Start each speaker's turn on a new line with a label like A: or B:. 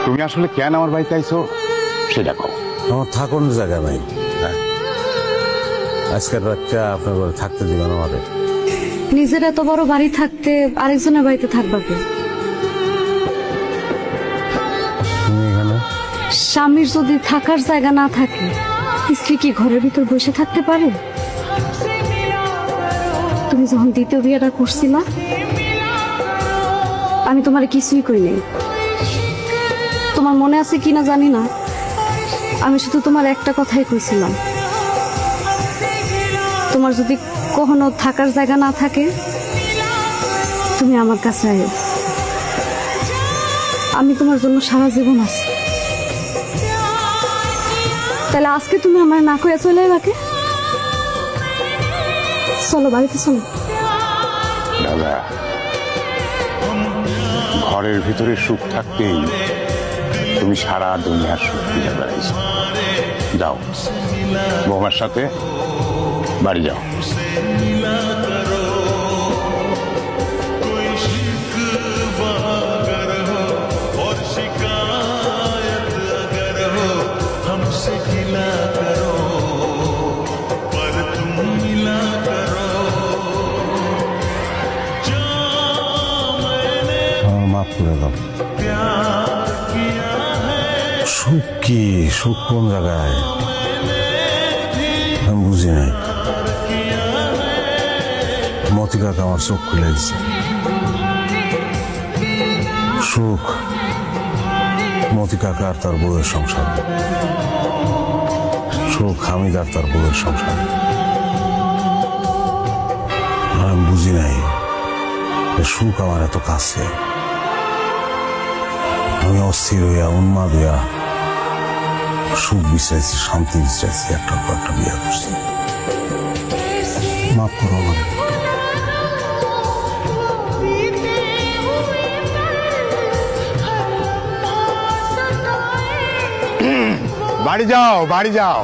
A: তুমি আসলে কেন আমার বাড়িতে আইছো সেটা কও।
B: আমার থাকুন জায়গা নাই। আজকের রাতটা আপনার ঘরে থাকতে দিবেন আমারে।
C: নিজের এত বড় বাড়ি থাকতে আরেকজনের বাড়িতে থাকবা কে?
B: তুমি এখানে
C: স্বামীর যদি থাকার জায়গা না থাকে স্ত্রী কি ঘরের ভিতর বসে থাকতে পারে? তুমি যখন দ্বিতীয় বিয়েটা করছিলা আমি তোমার কিছুই করি নাই। তোমার মনে আছে কিনা জানি না, আমি শুধু তোমার একটা কথাই কইছিলাম, তোমার যদি কখনো থাকার জায়গা না থাকে তুমি আমার কাছে আয়, আমি তোমার জন্য সারা জীবন আছি। তাহলে আজকে তুমি আমার না কইয়া চলে এলাকে? চলো বাড়িতে চলো।
A: দাদা, ঘরের ভিতরে সুখ থাকতেই তুমি সারা দুনিয়ার সুখ খুঁজে বেড়াইছো। যাও বৌমার সাথে বাড়ি যাও।
B: আমার মাফ করে দাও। সুখ কি? সুখ কোন জায়গায় আমি বুঝি নাই। মতি কাকা আমার চোখ খুলে দিচ্ছে। সুখ মতি কাকা আর তার বউয়ের সংসার, সুখ হামিদ আর তার বউয়ের সংসার। আমি বুঝি নাই সুখ আমার এত কাছে। আমি অস্থির হইয়া উন্মাদ হইয়া সুখ বিচাইছি, শান্তি বিচাইছি, একটার পর একটা বিয়ে করছি। মাফ করো আমার।
A: বাড়ি যাও, বাড়ি যাও।